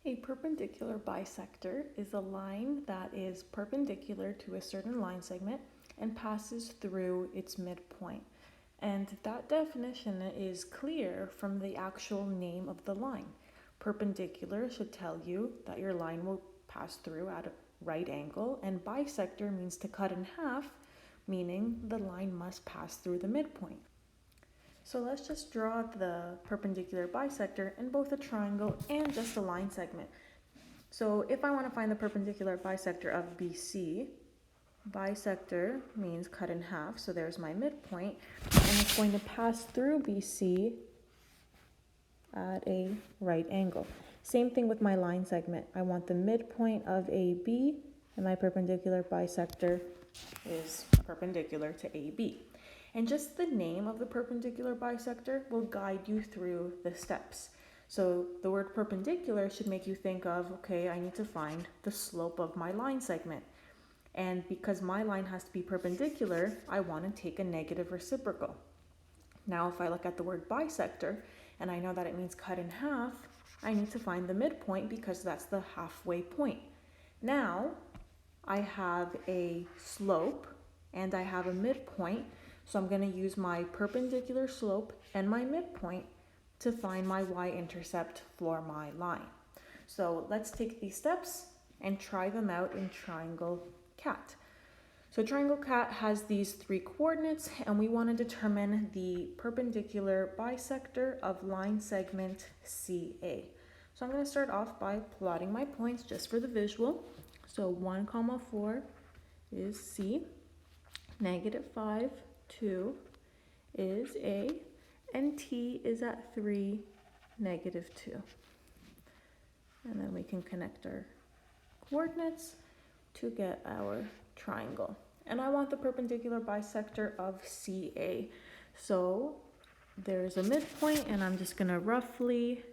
A perpendicular bisector is a line that is perpendicular to a certain line segment and passes through its midpoint. And that definition is clear from the actual name of the line. Perpendicular should tell you that your line will pass through at a right angle, and bisector means to cut in half, meaning the line must pass through the midpoint. So let's just draw the perpendicular bisector in both a triangle and just a line segment. So if I want to find the perpendicular bisector of BC, bisector means cut in half, so there's my midpoint, and it's going to pass through BC at a right angle. Same thing with my line segment. I want the midpoint of AB, and my perpendicular bisector is perpendicular to AB. And just the name of the perpendicular bisector will guide you through the steps. So the word perpendicular should make you think of, okay, I need to find the slope of my line segment. And because my line has to be perpendicular, I want to take a negative reciprocal. Now, if I look at the word bisector, and I know that it means cut in half, I need to find the midpoint because that's the halfway point. Now, I have a slope and I have a midpoint. So I'm going to use my perpendicular slope and my midpoint to find my y-intercept for my line. So let's take these steps and try them out in triangle cat. So triangle cat has these three coordinates, and we want to determine the perpendicular bisector of line segment CA. So I'm going to start off by plotting my points just for the visual. So 1, 4 is C, -5, 2 is A, and T is at 3, -2. And then we can connect our coordinates to get our triangle. And I want the perpendicular bisector of CA. So there's a midpoint, and I'm just going to roughly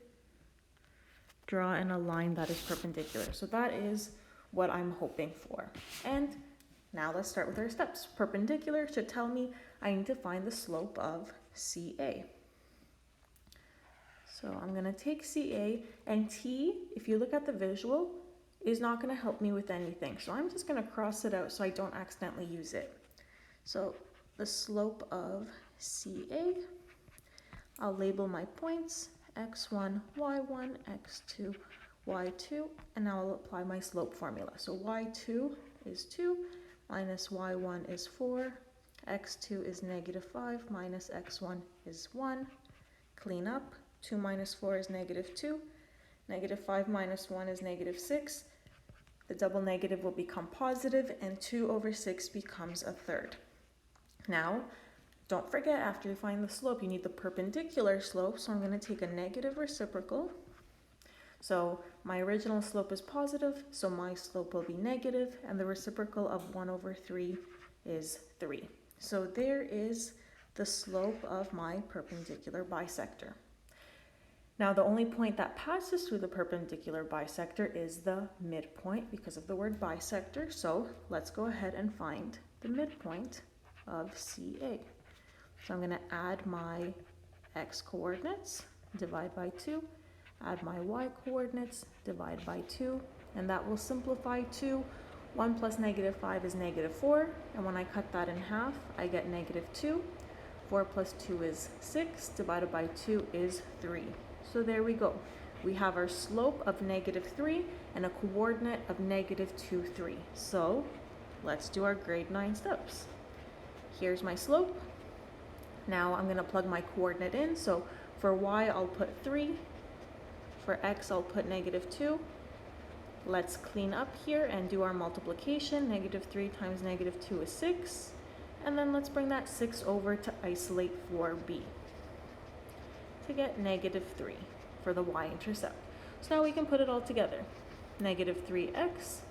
draw in a line that is perpendicular. So that is what I'm hoping for. And now let's start with our steps. Perpendicular should tell me I need to find the slope of CA. So I'm going to take CA, and T, if you look at the visual, is not going to help me with anything. So I'm just going to cross it out so I don't accidentally use it. So the slope of CA, I'll label my points, x1, y1, x2, y2, and now I'll apply my slope formula. So y2 is 2, minus y1 is 4, x2 is -5, minus x1 is 1. Clean up. 2 minus 4 is -2. -5 minus 1 is -6. The double negative will become positive, and 2 over 6 becomes a third. Now, don't forget, after you find the slope, you need the perpendicular slope, so I'm going to take a negative reciprocal. So my original slope is positive, so my slope will be negative, and the reciprocal of 1 over 3 is 3. So there is the slope of my perpendicular bisector. Now the only point that passes through the perpendicular bisector is the midpoint because of the word bisector. So let's go ahead and find the midpoint of CA. So I'm going to add my x coordinates, divide by 2, add my y coordinates, divide by 2, and that will simplify to 1 plus -5 is -4, and when I cut that in half, I get -2. 4 plus 2 is 6, divided by 2 is 3. So there we go. We have our slope of -3 and a coordinate of -2, 3. So let's do our grade 9 steps. Here's my slope. Now I'm going to plug my coordinate in. So for y, I'll put 3. For x, I'll put -2. Let's clean up here and do our multiplication. -3 times -2 is 6. And then let's bring that 6 over to isolate for b, to get -3 for the y-intercept. So now we can put it all together. -3x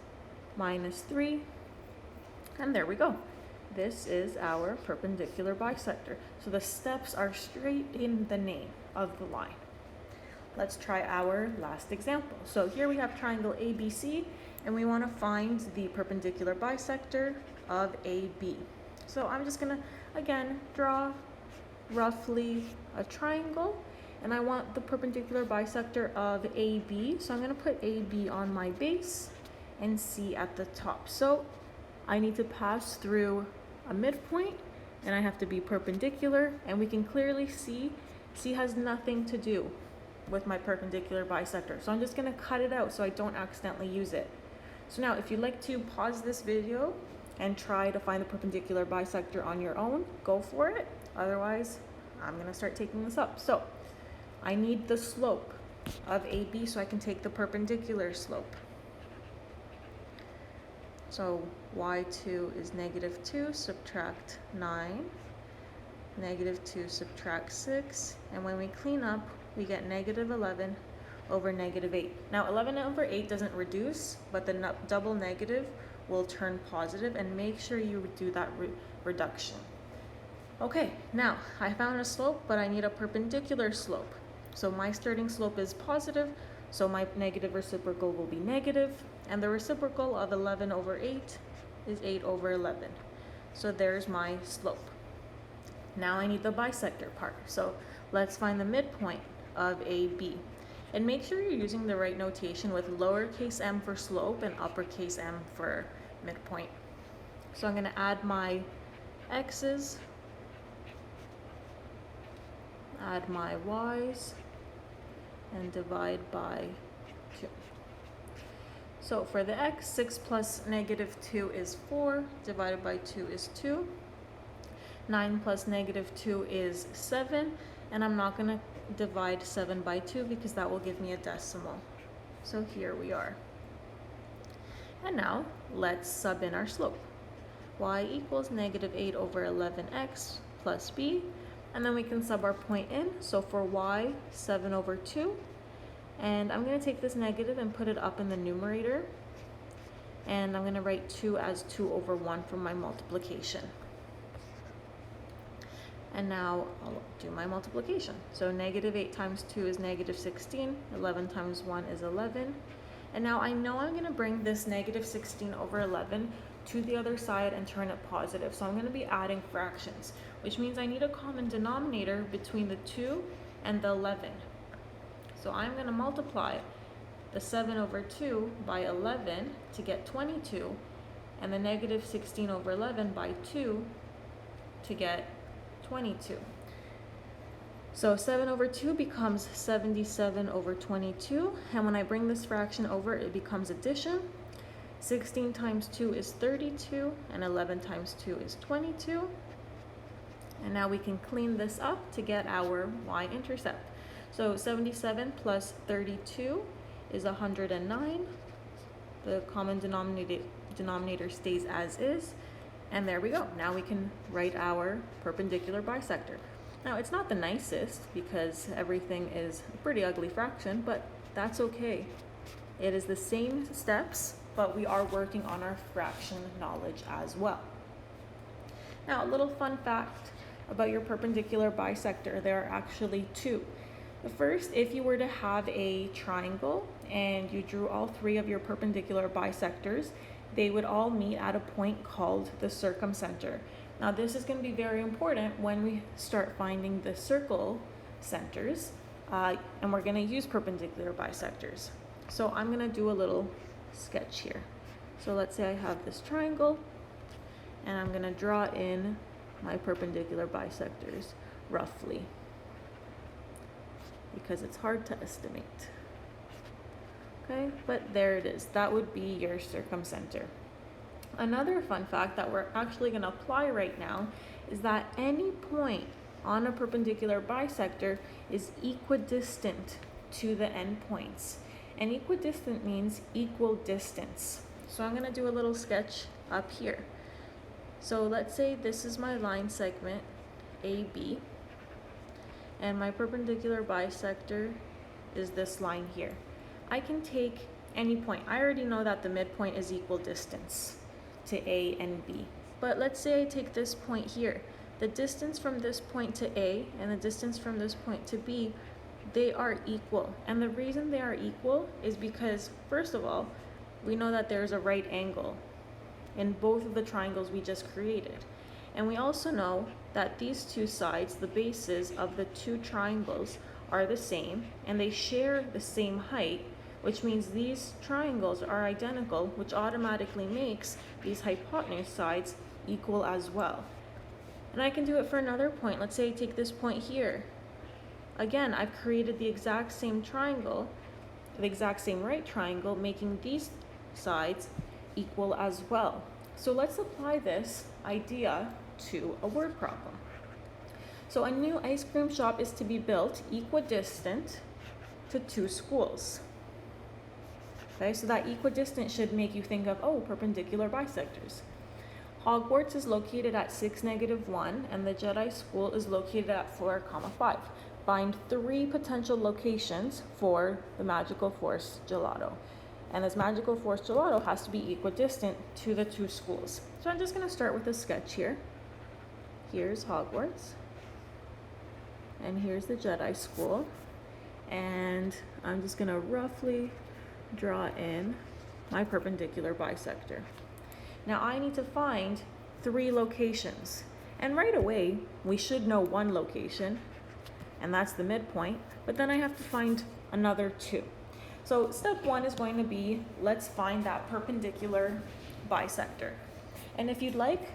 minus 3, and there we go. This is our perpendicular bisector. So the steps are straight in the name of the line. Let's try our last example. So here we have triangle ABC, and we want to find the perpendicular bisector of AB. So I'm just going to, again, draw roughly a triangle, and I want the perpendicular bisector of AB. So I'm going to put AB on my base and C at the top. So I need to pass through a midpoint, and I have to be perpendicular, and we can clearly see C has nothing to do with my perpendicular bisector. So I'm just going to cut it out so I don't accidentally use it. So now if you'd like to pause this video and try to find the perpendicular bisector on your own, go for it. Otherwise, I'm going to start taking this up. So I need the slope of AB so I can take the perpendicular slope. So y2 is -2, subtract 9, -2 subtract 6, and when we clean up, we get -11 over -8. Now 11 over 8 doesn't reduce, but the double negative will turn positive, and make sure you do that reduction. Okay, now I found a slope, but I need a perpendicular slope. So my starting slope is positive, so my negative reciprocal will be negative, and the reciprocal of 11 over 8 is 8 over 11. So there's my slope. Now I need the bisector part. So let's find the midpoint of AB. And make sure you're using the right notation with lowercase m for slope and uppercase m for midpoint. So I'm going to add my x's, add my y's, and divide by 2. So for the x, 6 plus -2 is 4, divided by 2 is 2. 9 plus -2 is 7, and I'm not going to divide 7 by 2 because that will give me a decimal. So here we are. And now let's sub in our slope. Y equals -8 over 11x plus b, and then we can sub our point in. So for y, 7 over 2, and I'm going to take this negative and put it up in the numerator, and I'm going to write 2 as 2 over 1 for my multiplication. And now I'll do my multiplication. So -8 times 2 is -16, 11 times 1 is 11. And now I know I'm going to bring this -16 over 11 to the other side and turn it positive. So I'm going to be adding fractions, which means I need a common denominator between the 2 and the 11. So I'm going to multiply the 7 over 2 by 11 to get 22, and the -16 over 11 by 2 to get 22. So 7 over 2 becomes 77 over 22, and when I bring this fraction over, it becomes addition. 16 times 2 is 32, and 11 times 2 is 22. And now we can clean this up to get our y-intercept. So 77 plus 32 is 109. The common denominator stays as is. And there we go. Now we can write our perpendicular bisector. Now it's not the nicest because everything is a pretty ugly fraction, but that's okay. It is the same steps, but we are working on our fraction knowledge as well. Now a little fun fact about your perpendicular bisector, there are actually two. The first, if you were to have a triangle and you drew all three of your perpendicular bisectors, they would all meet at a point called the circumcenter. Now this is going to be very important when we start finding the circle centers, and we're going to use perpendicular bisectors. So I'm going to do a little sketch here. So let's say I have this triangle, and I'm going to draw in my perpendicular bisectors roughly, because it's hard to estimate. Okay, but there it is. That would be your circumcenter. Another fun fact that we're actually going to apply right now is that any point on a perpendicular bisector is equidistant to the endpoints. And equidistant means equal distance. So I'm going to do a little sketch up here. So let's say this is my line segment AB, and my perpendicular bisector is this line here. I can take any point. I already know that the midpoint is equal distance to A and B. But let's say I take this point here. The distance from this point to A and the distance from this point to B, they are equal. And the reason they are equal is because, first of all, we know that there's a right angle in both of the triangles we just created. And we also know that these two sides, the bases of the two triangles, are the same and they share the same height, which means these triangles are identical, which automatically makes these hypotenuse sides equal as well. And I can do it for another point. Let's say I take this point here. Again, I've created the exact same triangle, the exact same right triangle, making these sides equal as well. So let's apply this idea to a word problem. So a new ice cream shop is to be built equidistant to 2 schools. Okay, so that equidistant should make you think of, oh, perpendicular bisectors. Hogwarts is located at 6, -1, and the Jedi School is located at 4, 5. Find 3 potential locations for the magical force gelato. And this magical force gelato has to be equidistant to the 2 schools. So I'm just going to start with a sketch here. Here's Hogwarts. And here's the Jedi School. And I'm just going to roughly draw in my perpendicular bisector. Now I need to find 3 locations. And right away, we should know 1 location, and that's the midpoint, but then I have to find another 2. So step 1 is going to be, let's find that perpendicular bisector. And if you'd like,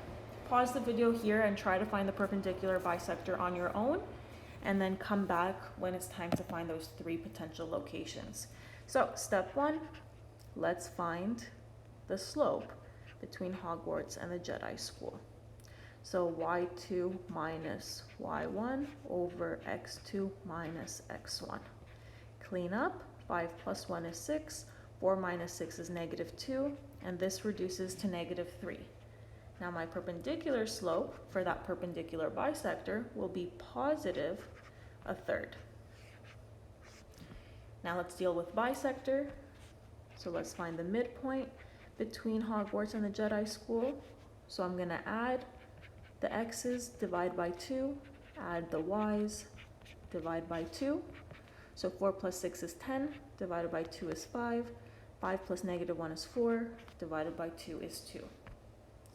pause the video here and try to find the perpendicular bisector on your own, and then come back when it's time to find those 3 potential locations. So step 1, let's find the slope between Hogwarts and the Jedi School. So y2 minus y1 over x2 minus x1. Clean up, 5 plus 1 is 6, 4 minus 6 is -2, and this reduces to -3. Now my perpendicular slope for that perpendicular bisector will be positive 1/3. Now let's deal with bisector. So let's find the midpoint between Hogwarts and the Jedi School. So I'm going to add the x's, divide by 2, add the y's, divide by 2. So 4 plus 6 is 10, divided by 2 is 5. 5 plus -1 is 4, divided by 2 is 2.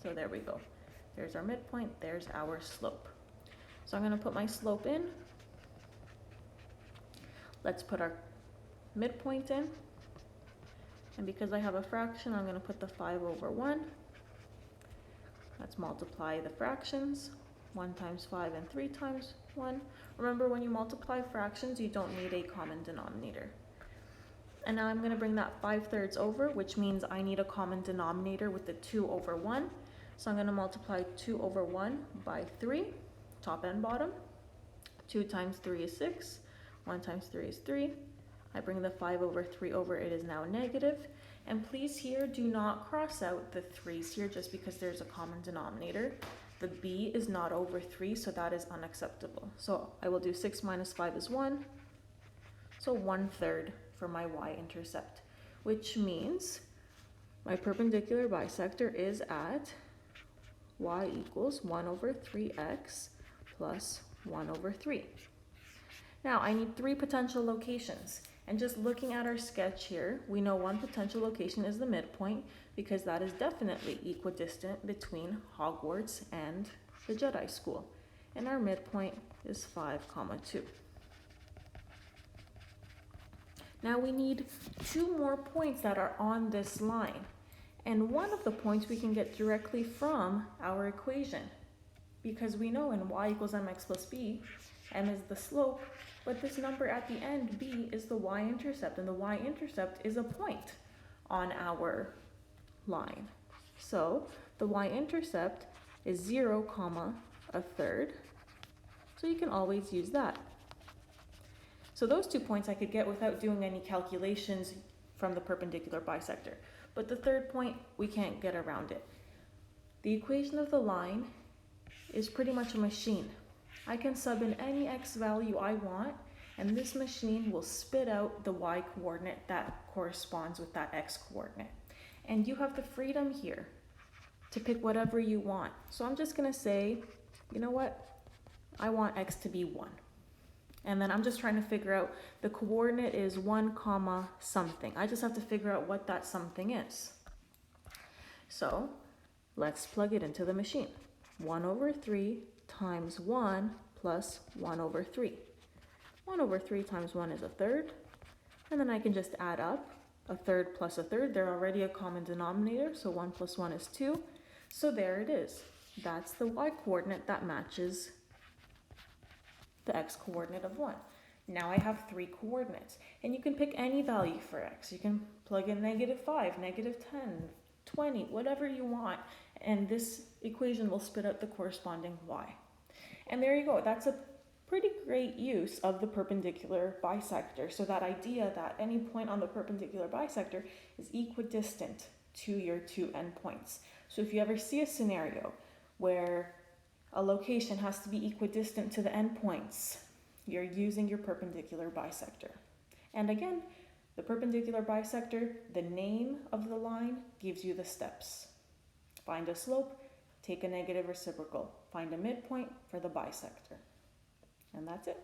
So there we go. There's our midpoint, there's our slope. So I'm going to put my slope in. Let's put our midpoint in. And because I have a fraction, I'm going to put the 5 over 1. Let's multiply the fractions. 1 times 5 and 3 times 1. Remember, when you multiply fractions, you don't need a common denominator. And now I'm going to bring that 5/3 over, which means I need a common denominator with the 2 over 1. So I'm going to multiply 2 over 1 by 3, top and bottom. 2 times 3 is 6. 1 times 3 is 3. I bring the 5 over 3 over, it is now negative. And please here, do not cross out the 3's here just because there's a common denominator. The b is not over 3, so that is unacceptable. So I will do 6 minus 5 is 1. So 1/3 for my y-intercept, which means my perpendicular bisector is at y equals 1 over 3x plus 1 over 3. Now I need 3 potential locations. And just looking at our sketch here, we know one potential location is the midpoint because that is definitely equidistant between Hogwarts and the Jedi School. And our midpoint is 5, 2. Now we need 2 more points that are on this line. And one of the points we can get directly from our equation because we know in y equals mx plus b, m is the slope, but this number at the end, b, is the y-intercept, and the y-intercept is a point on our line. So the y-intercept is 0, 1/3. So you can always use that. So those 2 points I could get without doing any calculations from the perpendicular bisector. But the 3rd point, we can't get around it. The equation of the line is pretty much a machine. I can sub in any x value I want, and this machine will spit out the y coordinate that corresponds with that x coordinate. And you have the freedom here to pick whatever you want. So I'm just going to say, you know what? I want x to be 1. And then I'm just trying to figure out the coordinate is 1, something. I just have to figure out what that something is. So let's plug it into the machine. 1 over 3 times 1 plus 1 over 3. 1 over 3 times 1 is a third. And then I can just add up a third plus a third. They're already a common denominator, so 1 plus 1 is 2. So there it is. That's the y-coordinate that matches the x-coordinate of 1. Now I have 3 coordinates, and you can pick any value for x. You can plug in -5, -10, 20, whatever you want, and this equation will spit out the corresponding y. And there you go. That's a pretty great use of the perpendicular bisector. So that idea that any point on the perpendicular bisector is equidistant to your 2 endpoints. So if you ever see a scenario where a location has to be equidistant to the endpoints, you're using your perpendicular bisector. And again, the perpendicular bisector, the name of the line, gives you the steps. Find a slope, take a negative reciprocal, find a midpoint for the bisector. And that's it.